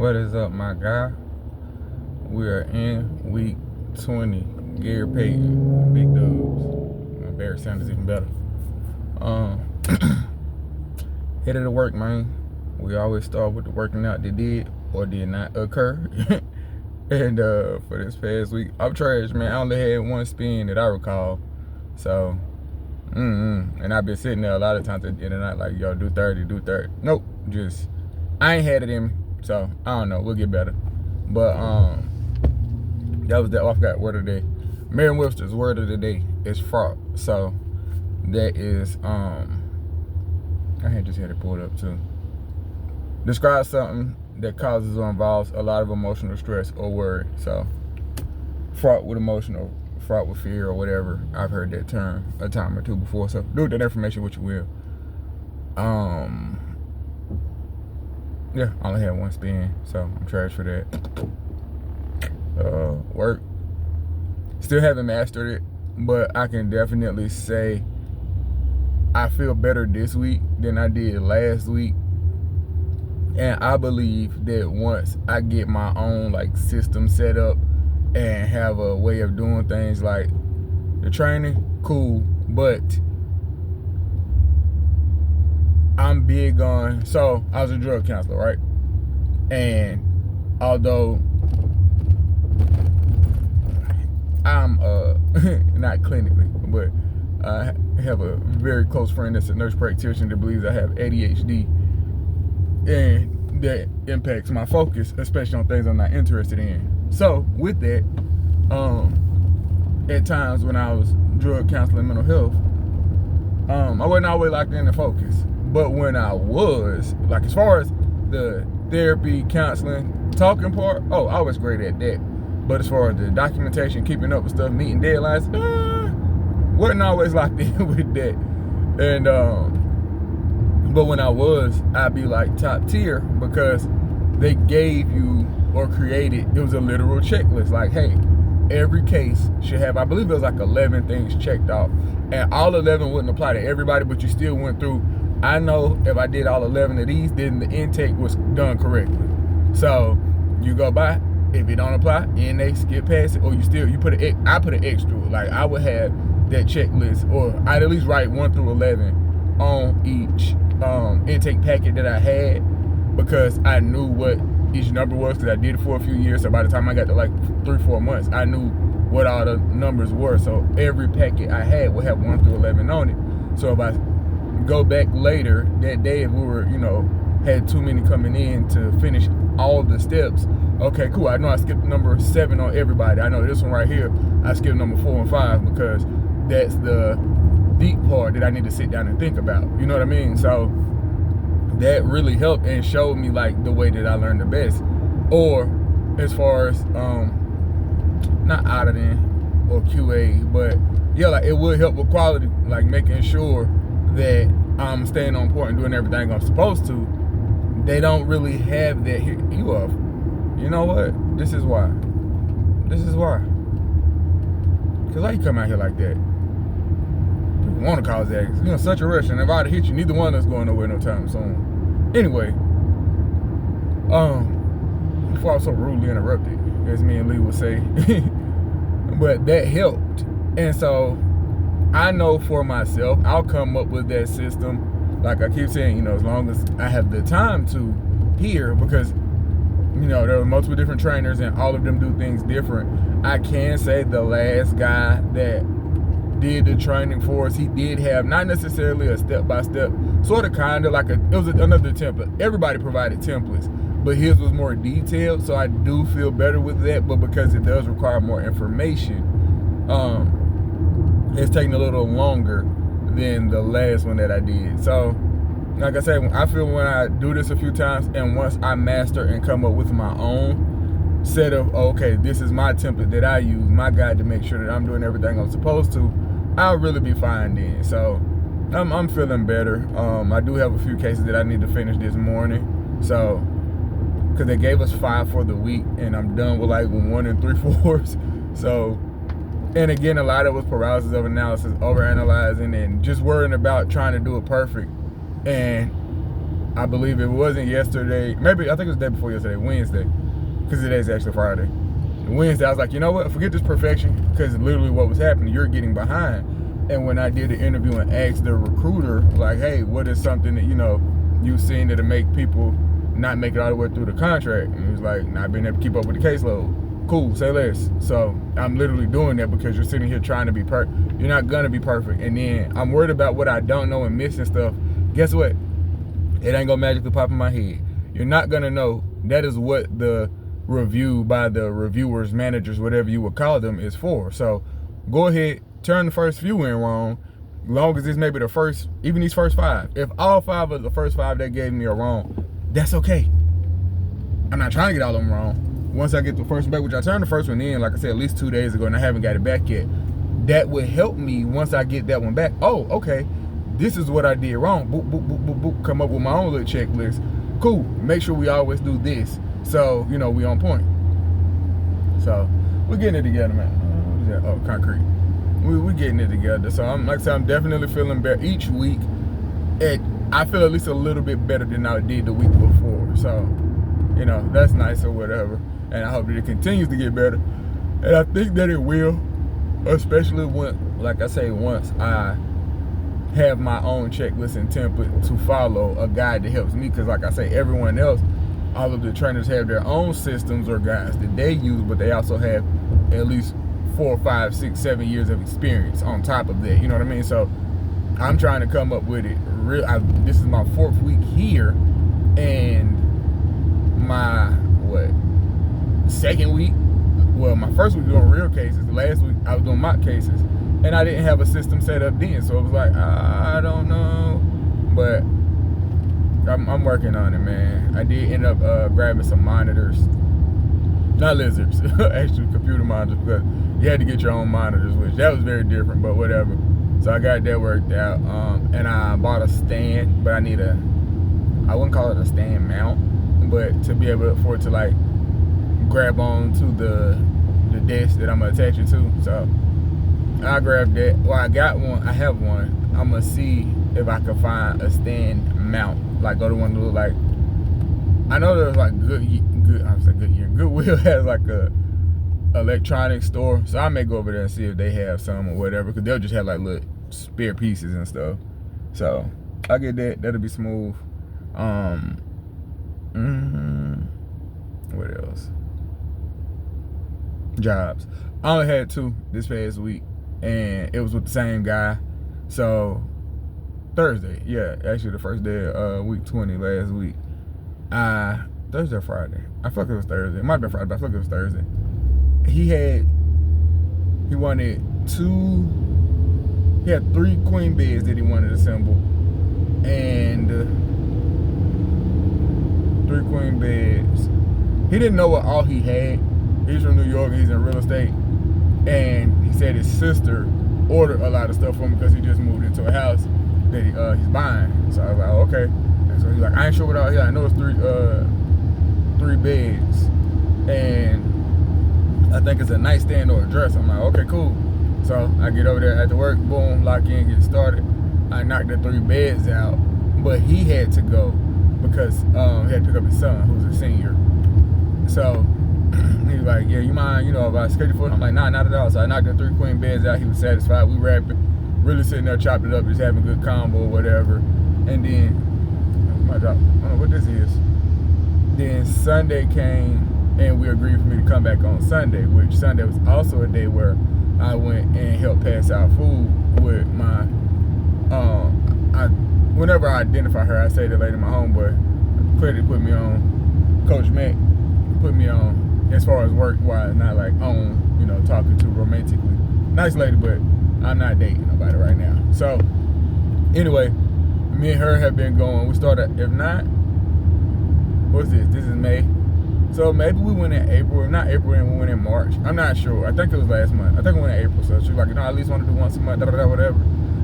What is up, my guy? We are in week 20. Gary Payton, big dubs. Barry Sanders even better. Headed to work, man. We always start with the working out that did or did not occur. And for this past week, I'm trash, man. I only had one spin that I recall. So, and I've been sitting there a lot of times at the end of the night like, yo, do 30. Nope, I ain't had it in me. So, I don't know. We'll get better. But, that was that. I forgot word of the day. Merriam-Webster's word of the day is fraud. So, that is, I had just had it pulled up too. Describe something that causes or involves a lot of emotional stress or worry. So, fraught with emotional, fraught with fear or whatever. I've heard that term a time or two before. So, do with that information what you will. Yeah, I only had one spin, so I'm trash for that. Work. Still haven't mastered it, but I can definitely say I feel better this week than I did last week. And I believe that once I get my own like system set up and have a way of doing things, like the training, cool, but I'm big on, so I was a drug counselor, right? And although I'm not clinically, but I have a very close friend that's a nurse practitioner that believes I have ADHD, and that impacts my focus, especially on things I'm not interested in. So with that, at times when I was drug counseling mental health, I wasn't always locked in to focus. But when I was, like as far as the therapy, counseling, talking part, I was great at that. But as far as the documentation, keeping up with stuff, meeting deadlines, wasn't always locked in with that. And but when I was, I'd be like top tier because they gave you or created, it was a literal checklist. Like, hey, every case should have, I believe it was like 11 things checked off. And all 11 wouldn't apply to everybody, but you still went through. I know if I did all 11 of these, then the intake was done correctly. So you go by, if it don't apply, and they skip past it, or you put I put an X through it. Like I would have that checklist, or I'd at least write 1 through 11 on each intake packet that I had, because I knew what each number was, because I did it for a few years. So by the time I got to like 3-4 months, I knew what all the numbers were. So every packet I had would have 1 through 11 on it. So if I go back later that day, if we were, had too many coming in to finish all the steps, okay, cool. I know I skipped number 7 on everybody. I know this one right here, I skipped number 4 and 5 because that's the deep part that I need to sit down and think about. You know what I mean? So that really helped and showed me like the way that I learned the best. Or as far as not auditing or QA, but yeah, like it would help with quality, like making sure that I'm staying on point and doing everything I'm supposed to. They don't really have that here. You know what? This is why. Because why you come out here like that? People want to cause accidents. Such a rush. And if I'd have hit you, neither one of us going nowhere no time soon. Anyway, before I was so rudely interrupted, as me and Lee would say. But that helped. And so I know for myself, I'll come up with that system. Like I keep saying, as long as I have the time to hear, because, there are multiple different trainers and all of them do things different. I can say the last guy that did the training for us, he did have not necessarily a step-by-step, sort of kind of like it was another template. Everybody provided templates, but his was more detailed, so I do feel better with that. But because it does require more information, it's taking a little longer than the last one that I did. So, like I said, I feel when I do this a few times, and once I master and come up with my own set of, okay, this is my template that I use, my guide to make sure that I'm doing everything I'm supposed to, I'll really be fine then. So, I'm feeling better. I do have a few cases that I need to finish this morning. So, because they gave us 5 for the week, and I'm done with like 1 3/4. So, and again, a lot of it was paralysis of analysis, overanalyzing, and just worrying about trying to do it perfect. And I believe it wasn't yesterday. Maybe, I think it was the day before yesterday, Wednesday, because today's actually Friday. Wednesday, I was like, you know what? Forget this perfection, because literally what was happening, you're getting behind. And when I did the interview and asked the recruiter, like, hey, what is something that, you've seen that'll make people not make it all the way through the contract? And he was like, not being able to keep up with the caseload. Cool, say less. So I'm literally doing that because you're sitting here trying to be perfect. You're not going to be perfect. And then I'm worried about what I don't know and missing stuff. Guess what? It ain't going to magically pop in my head. You're not going to know. That is what the review by the reviewers, managers, whatever you would call them, is for. So go ahead, turn the first few in wrong, long as it's maybe the first, even these first 5. If all 5 of the first 5 they gave me are wrong, that's okay. I'm not trying to get all of them wrong. Once I get the first one back, which I turned the first one in, like I said, at least 2 days ago, and I haven't got it back yet, that would help me once I get that one back. Oh, okay, this is what I did wrong. Boop, boop, boop, boop, boop. Come up with my own little checklist. Cool, make sure we always do this. So, we on point. So, we're getting it together, man. Oh, concrete. We're getting it together. So, like I said, I'm definitely feeling better each week. I feel at least a little bit better than I did the week before. So, that's nice or whatever. And I hope that it continues to get better. And I think that it will, especially when, like I say, once I have my own checklist and template to follow, a guide that helps me. Because like I say, everyone else, all of the trainers have their own systems or guides that they use, but they also have at least 4, 5, 6, 7 years of experience on top of that. You know what I mean? So I'm trying to come up with it. This is my 4th week here, and my 2nd week, my first week doing real cases. The last week I was doing mock cases, and I didn't have a system set up then, so it was like, I don't know, but I'm working on it, man. I did end up grabbing some monitors, not lizards, actually computer monitors, because you had to get your own monitors, which that was very different, but whatever. So I got that worked out, and I bought a stand, but I need I wouldn't call it a stand mount, but to be able for it to like grab on to the desk that I'm gonna attach it to. So I grabbed that. Well, I got one. I have one. I'm gonna see if I can find a stand mount, like go to one that look like. I know there's like Goodwill has like a electronics store, so I may go over there and see if they have some or whatever, because they'll just have like little spare pieces and stuff. So I get that. That'll be smooth. What else? Jobs. I only had 2 this past week, and it was with the same guy. So Thursday, yeah, actually the first day of week 20 last week. Thursday or Friday? I feel like it was Thursday. It might have been Friday, but I feel like it was Thursday. He wanted 3 queen beds that he wanted to assemble, and 3 queen beds. He didn't know what all he had. He's from New York, and he's in real estate, and he said his sister ordered a lot of stuff for him because he just moved into a house that he's buying. So I was like, oh, okay. And so he's like, I ain't sure what all here. I know it's 3 beds, and I think it's a nightstand or a dresser. I'm like, okay, cool. So I get over there after work, boom, lock in, get started. I knocked the 3 beds out, but he had to go because he had to pick up his son, who's a senior. So he was like, yeah, you mind, if I schedule for it? I'm like, nah, not at all. So I knocked the 3 queen beds out. He was satisfied. We wrapped it, really sitting there, chopped it up, just having a good combo or whatever. And then, I don't know what this is. Then Sunday came, and we agreed for me to come back on Sunday, which Sunday was also a day where I went and helped pass out food with my, whenever I identify her, I say that lady, my homeboy, clearly put me on, Coach Mac put me on, as far as work-wise, not like on, talking to romantically. Nice lady, but I'm not dating nobody right now. So, anyway, me and her have been going, we started, if not, what's this? This is May. So maybe we went in April. If not April, and we went in March. I'm not sure. I think it was last month. I think we went in April. So she was like, I at least want to do once a month, whatever.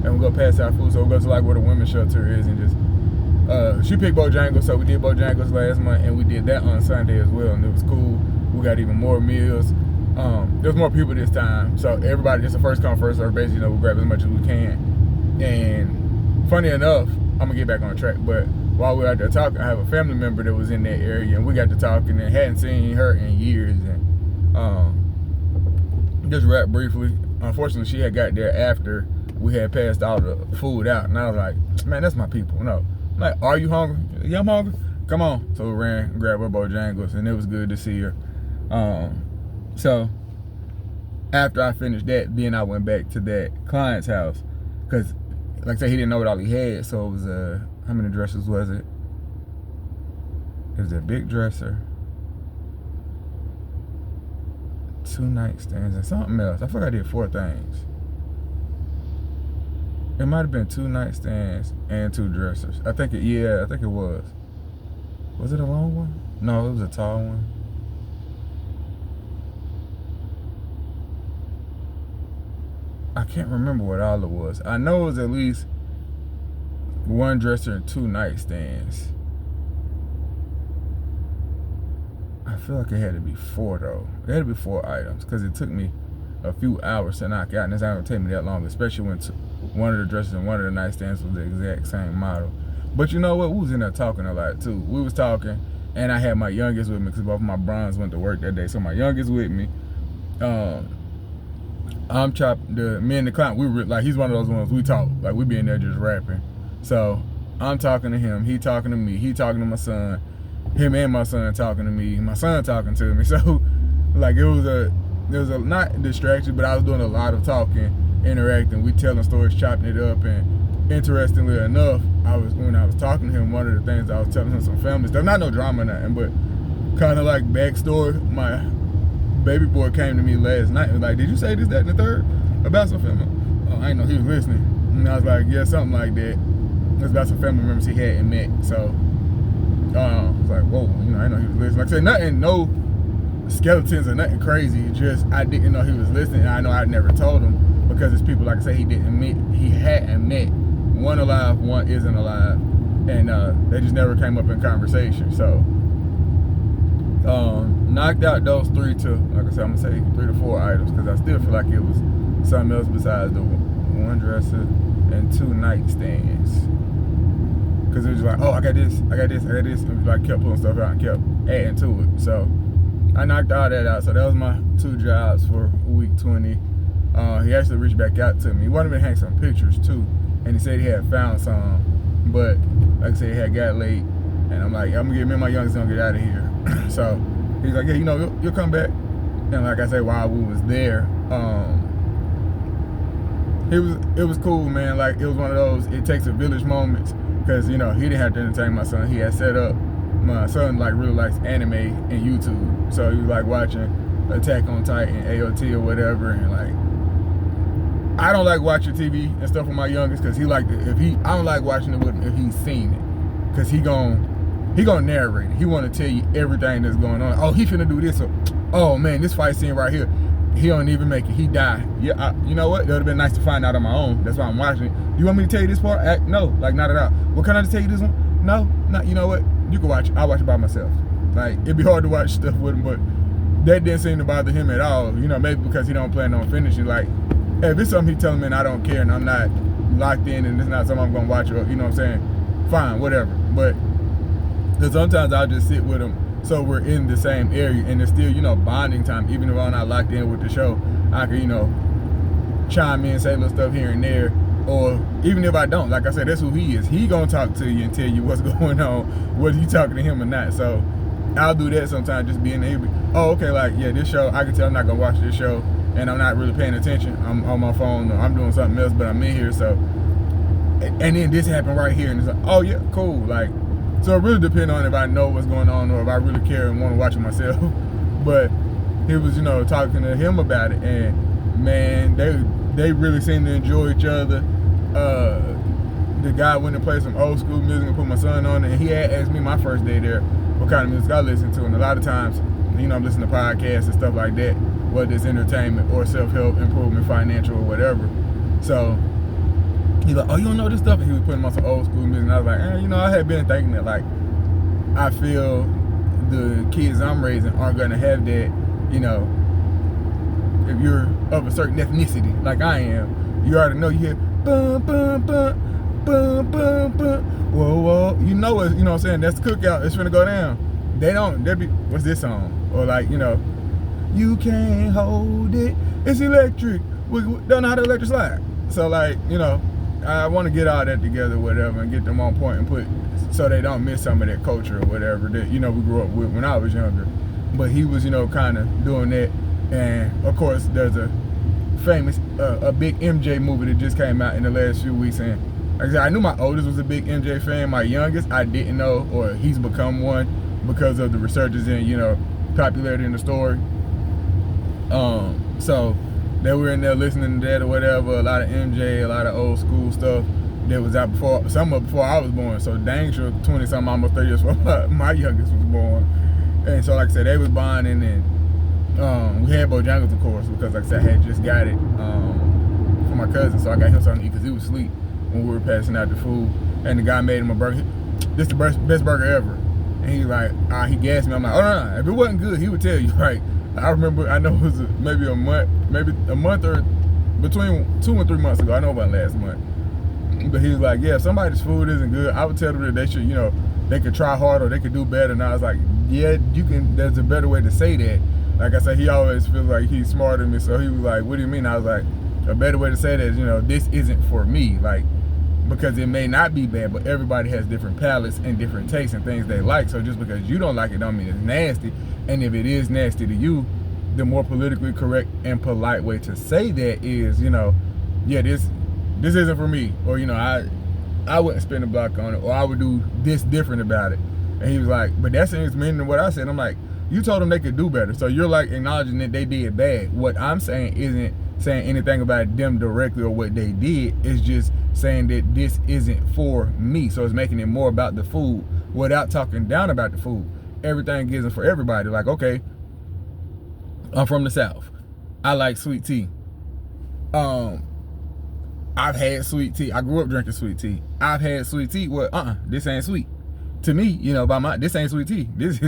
And we go pass out food. So we go to like where the women's shelter is and just, she picked Bojangles. So we did Bojangles last month, and we did that on Sunday as well. And it was cool. We got even more meals. There was more people this time. So everybody, just a first come, first serve basis, we grab as much as we can. And funny enough, I'm going to get back on track, but while we were out there talking, I have a family member that was in that area, and we got to talking and hadn't seen her in years. And just rap briefly. Unfortunately, she had got there after we had passed all the food out, and I was like, man, that's my people. No, I'm like, are you hungry? Yeah, I'm hungry. Come on. So we ran and grabbed her Bojangles, and it was good to see her. So after I finished that, then I went back to that client's house, because like I said, he didn't know what all he had. So it was how many dressers was it? It was a big dresser, 2 nightstands, and something else. I forgot I did 4 things. It might have been 2 nightstands and 2 dressers. I think it was. Was it a long one? No, it was a tall one. I can't remember what all it was. I know it was at least 1 dresser and 2 nightstands. I feel like it had to be 4 though. It had to be 4 items, because it took me a few hours to knock out, and it's not gonna take me that long, especially when one of the dressers and one of the nightstands was the exact same model. But you know what? We was in there talking a lot too. We was talking, and I had my youngest with me, because both of my bronze went to work that day. So my youngest with me. I'm chopping me and the client. We were like, he's one of those ones we talk. Like, we be in there just rapping. So I'm talking to him. He talking to me. He talking to my son. Him and my son talking to me. My son talking to me. So like it was a not distraction, but I was doing a lot of talking, interacting. We telling stories, chopping it up, and interestingly enough, when I was talking to him, one of the things I was telling him some family stuff, not no drama or nothing, but kind of like backstory. My baby boy came to me last night and was like, did you say this, that, and the third about some family? Oh, I didn't know he was listening. And I was like, yeah, something like that. It was about some family members he hadn't met. So I was like, whoa, I didn't know he was listening. Like I said, nothing, no skeletons or nothing crazy. Just I didn't know he was listening. I know I'd never told him, because it's people, like I say, he hadn't met. One alive, one isn't alive, and they just never came up in conversation. So knocked out those 3 to, like I said, I'm gonna say 3 to 4 items, because I still feel like it was something else besides the 1 dresser and 2 nightstands. Because it was like, oh, I got this, and we like kept pulling stuff out and kept adding to it. So I knocked all that out. So that was my 2 jobs for week 20. He actually reached back out to me. He wanted me to hang some pictures too, and he said he had found some, but like I said, he had got late, and I'm like, me and my youngest gonna get out of here. So he's like, yeah, you'll come back. And like I said, while we was there, it was cool, man. Like, it was one of those it takes a village moments, because he didn't have to entertain my son. He had set up, my son like really likes anime and YouTube, so he was like watching Attack on Titan, AOT or whatever, and like, I don't like watching TV and stuff with my youngest, because I don't like watching it with him if he's seen it, because he gonna narrate it. He want to tell you everything that's going on. Oh, he finna do this. Or, oh man, this fight scene right here, he don't even make it. He died. Yeah, you know what? That would have been nice to find out on my own. That's why I'm watching it. You want me to tell you this part? No, like not at all. Well, can I just tell you this one? No, not. You know what? You can watch it. I'll watch it by myself. Like, it'd be hard to watch stuff with him, but that didn't seem to bother him at all. Maybe because he don't plan on finishing. Like, hey, if it's something he telling me and I don't care and I'm not locked in and it's not something I'm gonna watch, or you know what I'm saying? Fine, whatever. But because sometimes I'll just sit with him, so we're in the same area, and it's still, bonding time. Even if I'm not locked in with the show, I can, chime in, say little stuff here and there. Or even if I don't, like I said, that's who he is. He gonna talk to you and tell you what's going on, whether you talking to him or not. So I'll do that sometimes, just being able, oh, okay, like, yeah, this show, I can tell I'm not gonna watch this show, and I'm not really paying attention. I'm on my phone, or I'm doing something else, but I'm in here, so, and then this happened right here, and it's like, oh yeah, cool, like, so it really depends on if I know what's going on, or if I really care and want to watch it myself. But he was, talking to him about it, and man, they really seem to enjoy each other. The guy went and played some old school music and put my son on it, and he had asked me my first day there what kind of music I listen to, and a lot of times, I'm listening to podcasts and stuff like that, whether it's entertainment or self-help, improvement, financial, or whatever. So he's like, oh, you don't know this stuff? And he was putting on some old school music, and I was like, I had been thinking that, like, I feel the kids I'm raising aren't gonna have that, if you're of a certain ethnicity, like I am, you already know you hear bum, bum, bum, boom, boom, boom. Whoa, whoa. You know what I'm saying? That's the cookout. It's finna go down. They be, what's this song? Or like, you can't hold it. It's electric. We don't know how to electric slide. So like, I want to get all that together, whatever, and get them on point and put, so they don't miss some of that culture or whatever that, we grew up with when I was younger. But he was, kind of doing that. And of course, there's a famous, a big MJ movie that just came out in the last few weeks. And like I said, I knew my oldest was a big MJ fan. My youngest, I didn't know, or he's become one because of the resurgence in, popularity in the story. So they were in there listening to that or whatever, a lot of MJ, a lot of old school stuff that was out before I was born. So dang sure 20-something, almost 30 years before my youngest was born. And so like I said, they was bonding, and we had Bojangles, of course, because like I said, I had just got it for my cousin. So I got him something to eat because he was asleep when we were passing out the food. And the guy made him a burger. This is the best burger ever. And he like, he gassed me. I'm like, oh no, if it wasn't good, he would tell you. Right? I remember, I know it was maybe a month or between 2 and 3 months ago. I know about last month. But he was like, yeah, if somebody's food isn't good, I would tell them that they should, they could try harder or they could do better. And I was like, yeah, you can, there's a better way to say that. Like I said, he always feels like he's smarter than me. So he was like, what do you mean? I was like, a better way to say that is, this isn't for me. Like, because it may not be bad, but everybody has different palates and different tastes and things they like. So just because you don't like it don't mean it's nasty. And if it is nasty to you, the more politically correct and polite way to say that is, yeah, this isn't for me. Or, I wouldn't spend a block on it, or I would do this different about it. And he was like, but that's meaning what I said. I'm like, you told them they could do better. So you're like acknowledging that they did bad. What I'm saying isn't saying anything about them directly or what they did. It's just saying that this isn't for me. So it's making it more about the food without talking down about the food. Everything isn't for everybody. Like, okay, I'm from the South. I like sweet tea. I've had sweet tea. I grew up drinking sweet tea. I've had sweet tea. Well, this ain't sweet. To me, this ain't sweet tea. This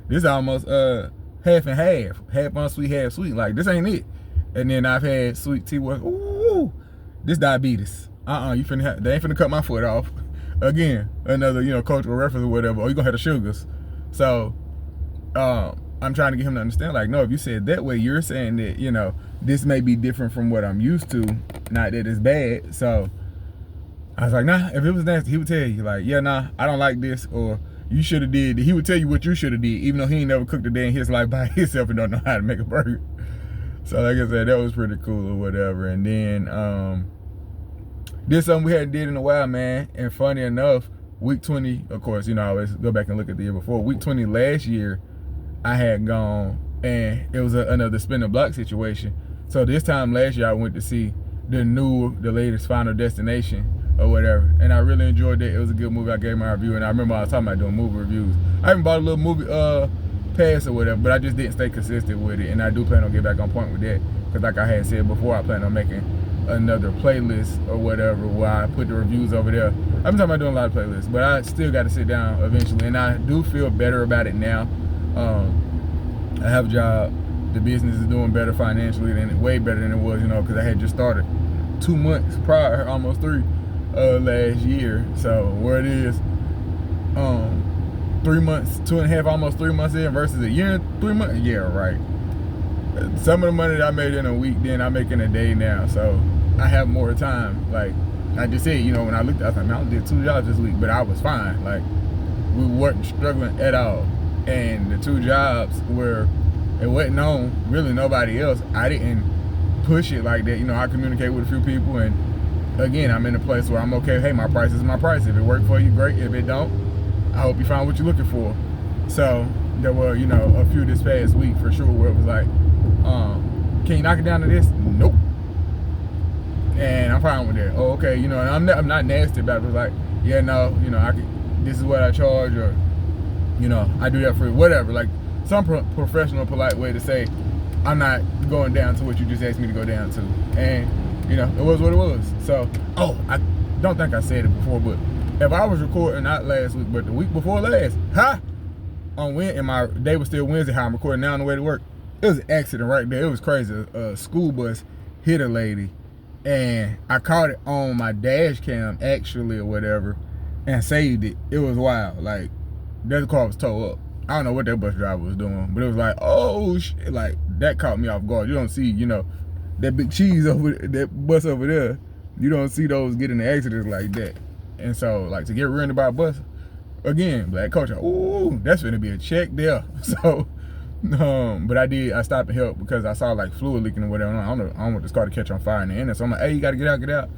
is almost half and half. Half unsweet, half sweet. Like, this ain't it. And then I've had sweet tea with, this diabetes. They ain't finna cut my foot off. Again, another, cultural reference or whatever. Or you gonna have the sugars. So, I'm trying to get him to understand, like, no, if you say it that way, you're saying that, this may be different from what I'm used to. Not that it's bad. So, I was like, nah, if it was nasty, he would tell you, like, yeah, nah, I don't like this, or you should have did. He would tell you what you should have did, even though he ain't never cooked a day in his life by himself and don't know how to make a burger. So, like I said, that was pretty cool or whatever. And then, did something we hadn't did in a while, man. And funny enough, week 20, of course, I always go back and look at the year before. Week 20 last year, I had gone, and it was another spin the block situation. So this time last year, I went to see the latest Final Destination or whatever, and I really enjoyed it. It was a good movie. I gave my review, and I remember I was talking about doing movie reviews. I even bought a little movie pass or whatever, but I just didn't stay consistent with it, and I do plan on getting back on point with that, because like I had said before, I plan on making another playlist or whatever where I put the reviews over there. I've been talking about doing a lot of playlists, but I still got to sit down eventually, and I do feel better about it now. I have a job. The business is doing better financially, way better than it was, because I had just started 2 months prior, almost 3, last year. So where it is, 3 months, 2.5, almost 3 months in versus a year and 3 months. Yeah, right. Some of the money that I made in a week, then I make in a day now. So I have more time. Like I just said, when I looked, I was like, man, I did 2 jobs this week, but I was fine. Like we weren't struggling at all. And the 2 jobs were, it wasn't on really nobody else. I didn't push it like that. I communicate with a few people, and again, I'm in a place where I'm okay. Hey, my price is my price. If it worked for you, great. If it don't, I hope you find what you're looking for. So there were, a few this past week for sure where it was like, can you knock it down to this? Nope. And I'm fine with that. Oh, okay. And I'm not nasty about it. It's like, yeah, no, this is what I charge, or I do that for whatever, like some professional, polite way to say, I'm not going down to what you just asked me to go down to. And, it was what it was. So, I don't think I said it before, but if I was recording, not last week, but the week before last, on Wednesday, and my day was still Wednesday, how I'm recording now on the way to work, it was an accident right there. It was crazy. A school bus hit a lady, and I caught it on my dash cam actually or whatever, and saved it. It was wild. Like that car was towed up. I don't know what that bus driver was doing, but it was like, oh shit, like that caught me off guard. You don't see, that big cheese over that bus over there. You don't see those get in the accidents like that. And so, like, to get rear-ended by a bus, again, black culture, ooh, that's gonna be a check there. So, but I stopped and helped because I saw like fluid leaking or whatever. I don't want this car to catch on fire in the end. So I'm like, hey, you gotta get out.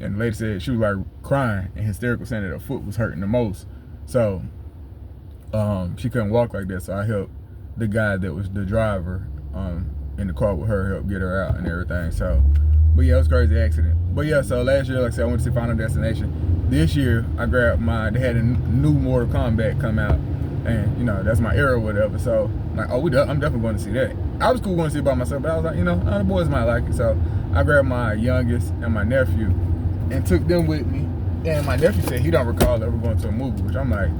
And the lady said she was like crying and hysterical, saying that her foot was hurting the most. So, she couldn't walk like that. So I helped the guy that was the driver in the car with her, help get her out and everything. So, but yeah, it was a crazy accident. But yeah, so last year, like I said, I went to see Final Destination. This year, I grabbed they had a new Mortal Kombat come out, and that's my era or whatever. So like, oh, I'm definitely going to see that. I was cool going to see it by myself, but I was like, the boys might like it. So I grabbed my youngest and my nephew and took them with me. And my nephew said he don't recall ever going to a movie, which I'm like,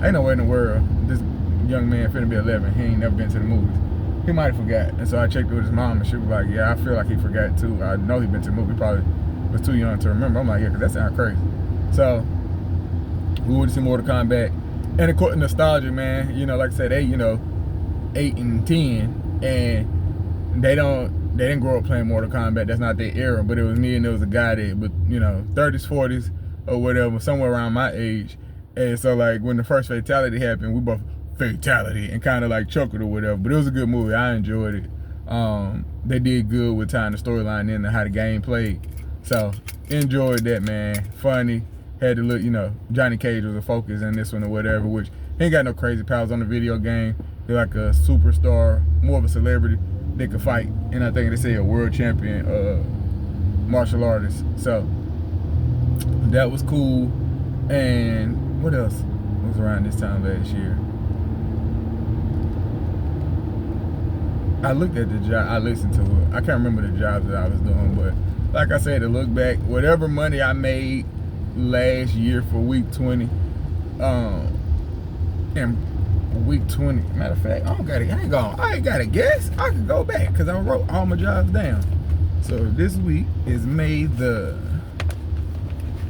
ain't no way in the world this young man finna be 11. He ain't never been to the movies. He might have forgot. And so I checked with his mom, and she was like, yeah, I feel like he forgot too. I know he been to the movie, probably was too young to remember. I'm like, yeah, because that sounds crazy. So we went to see Mortal Kombat. And of course, nostalgia, man. Like I said, they 8 and 10, and they didn't grow up playing Mortal Kombat. That's not their era. But it was me, and there was a guy that, but 30s, 40s, or whatever, somewhere around my age. And so like when the first fatality happened, we both fatality and kind of like chuckled or whatever. But it was a good movie. I enjoyed it. They did good with tying the storyline in and how the game played. So enjoyed that, man. Funny. Had to look, Johnny Cage was a focus in this one or whatever, which he ain't got no crazy powers on the video game. He's like a superstar, more of a celebrity that could fight. And I think they say a world champion martial artist. So that was cool. And what else was around this time last year? I looked at the job, I listened to it. I can't remember the jobs that I was doing, but like I said, to look back, whatever money I made last year for week 20, and week 20, matter of fact, I ain't got a guess. I can go back because I wrote all my jobs down. So this week is May the,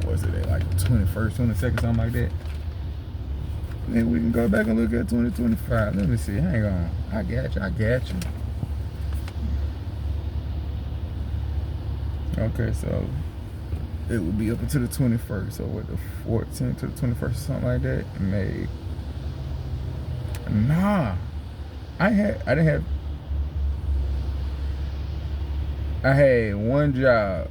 what's it, like 21st, 22nd, something like that. Then we can go back and look at 2025. Let me see. Hang on. I got you. Okay, so it would be up until the 21st. So what, the 14th to the 21st or something like that? May. Nah. I had one job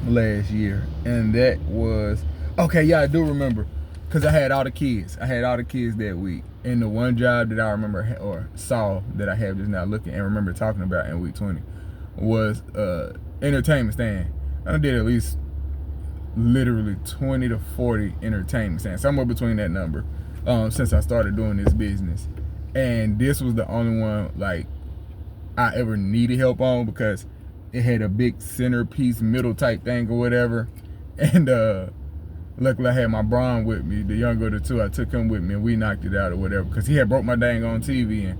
last year, and that was, okay, yeah, I do remember. Because I had all the kids. That week. And the one job that I remember or saw that I have just now looking and remember talking about in week 20 was entertainment stand. I did at least literally 20 to 40 entertainment stands, somewhere between that number, since I started doing this business. And this was the only one like I ever needed help on because it had a big centerpiece middle type thing or whatever. And luckily I had my Braun with me, the younger of the two. I took him with me and we knocked it out or whatever because he had broke my dang on TV. And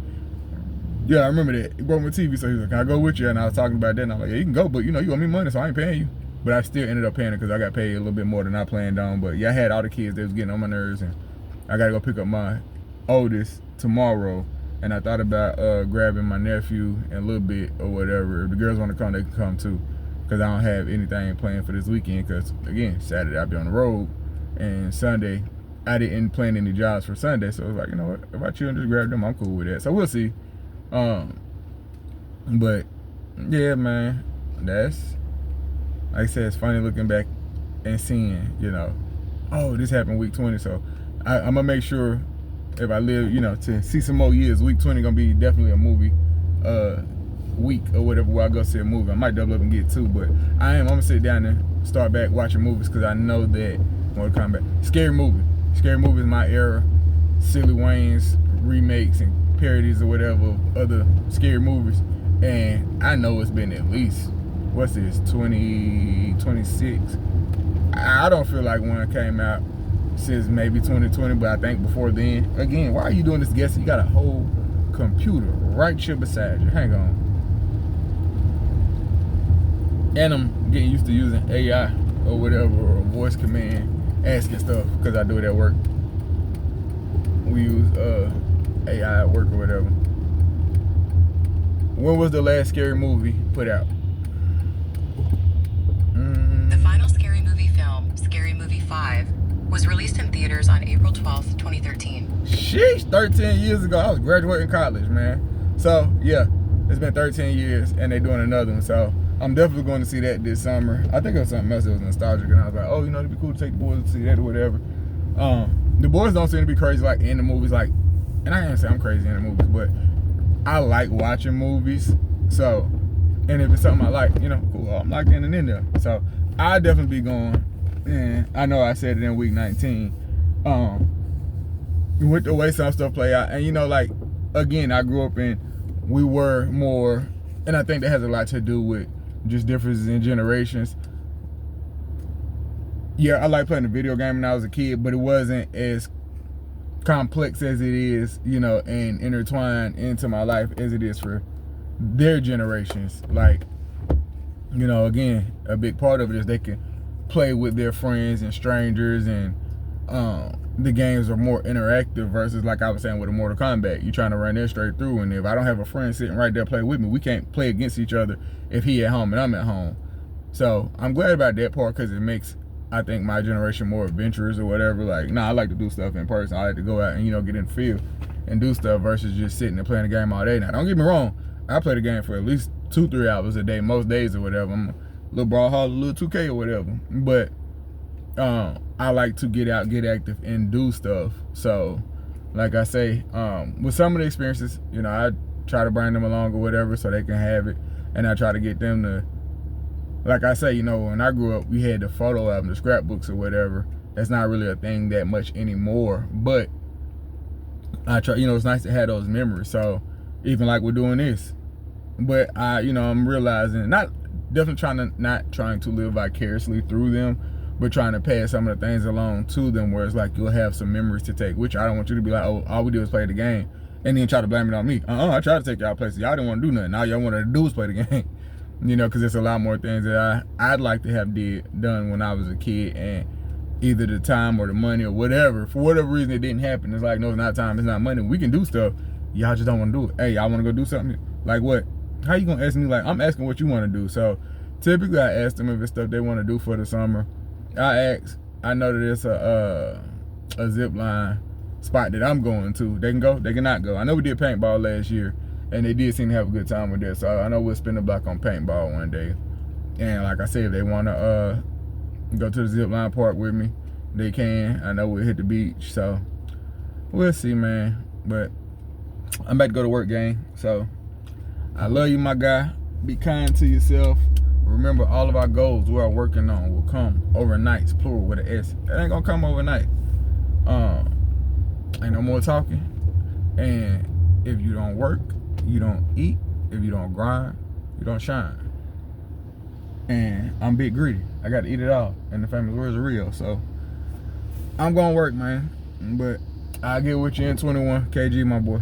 yeah, I remember that. He broke my TV, so he was like, can I go with you? And I was talking about that, and I'm like, yeah, you can go, but you owe me money, so I ain't paying you. But I still ended up paying it because I got paid a little bit more than I planned on. But yeah, I had all the kids that was getting on my nerves, and I got to go pick up my oldest tomorrow. And I thought about grabbing my nephew in a little bit or whatever. If the girls want to come, they can come too. Because I don't have anything planned for this weekend. Because, again, Saturday I'll be on the road. And Sunday, I didn't plan any jobs for Sunday. So I was like, you know what? If I chill and just grab them, I'm cool with that. So we'll see. But, yeah, man. That's, like I said, it's funny looking back and seeing, oh, this happened week 20. So I'm going to make sure if I live, to see some more years, week 20 going to be definitely a movie week or whatever where I go see a movie. I might double up and get two, but I'm going to sit down and start back watching movies because I know that Mortal Kombat. Scary movie is my era. Silly Wayne's remakes and parodies or whatever of other scary movies. And I know it's been at least, 2026. I don't feel like one came out since maybe 2020, but I think before then. Again, why are you doing this guessing? You got a whole computer right here beside you. Hang on. And I'm getting used to using AI or whatever, or voice command, asking stuff, because I do it at work. We use AI at work or whatever. When was the last scary movie put out? The final Scary Movie film, Scary Movie 5, was released in theaters on April 12th, 2013. Sheesh, 13 years ago. I was graduating college, man. So, yeah, it's been 13 years, and they're doing another one. So, I'm definitely going to see that this summer. I think it was something else that was nostalgic, and I was like, oh, you know, it'd be cool to take the boys to see that or whatever. The boys don't seem to be crazy, like, in the movies. Like, and I can't say I'm crazy in the movies, but I like watching movies. So, and if it's something I like, you know, cool, I'm locked in and in there. So, I'll definitely be going. And I know I said it in week 19. With the way some stuff play out. And, you know, like, again, I grew up in, we were more, and I think that has a lot to do with just differences in generations. Yeah, I like playing a video game when I was a kid, but it wasn't as complex as it is, you know, and intertwined into my life as it is for their generations. Like, you know, again, a big part of it is they can play with their friends and strangers, and the games are more interactive versus, like I was saying, with a Mortal Kombat. You're trying to run there straight through, and if I don't have a friend sitting right there playing with me, we can't play against each other if he at home and I'm at home. So I'm glad about that part, because it makes, I think, my generation more adventurous or whatever. Like, I like to do stuff in person. I like to go out and, you know, get in the field and do stuff versus just sitting and playing the game all day. Now, don't get me wrong, I play the game for at least 2-3 hours a day, most days or whatever. I'm a little Brawlhalla, a little 2K or whatever. But I like to get out, get active, and do stuff. So, like I say, with some of the experiences, you know, I try to bring them along or whatever so they can have it. And I try to get them to, like I say, you know, when I grew up, we had the photo album, the scrapbooks or whatever. That's not really a thing that much anymore. But I try, you know, it's nice to have those memories. So, even like we're doing this. But you know, I'm realizing, definitely not trying to live vicariously through them, but trying to pass some of the things along to them, where it's like you'll have some memories to take, which I don't want you to be like, oh, all we did was play the game, and then try to blame it on me. I tried to take y'all places. Y'all didn't want to do nothing. All y'all wanted to do was play the game. You know, because there's a lot more things that I'd like to have done when I was a kid, and either the time or the money or whatever, for whatever reason it didn't happen. It's like, no, it's not time, it's not money. We can do stuff. Y'all just don't want to do it. Hey, y'all want to go do something? Like what? How you gonna ask me? Like, I'm asking what you want to do. So typically I ask them if it's stuff they want to do for the summer. I know that it's a zip line spot that I'm going to. They can go, they cannot go. I know we did paintball last year, and they did seem to have a good time with that. So I know we'll spend a block on paintball one day. And like I said, if they want to go to the zip line park with me, they can. I know we'll hit the beach. So we'll see, man. But I'm about to go to work, gang. So I love you, my guy. Be kind to yourself. Remember, all of our goals we are working on will come overnight, plural with an S. It ain't gonna come overnight. Ain't no more talking. And if you don't work, you don't eat. If you don't grind, you don't shine. And I'm big greedy. I got to eat it all. And the famous words are real. So I'm gonna work, man. But I'll get with you in 21. KG, my boy.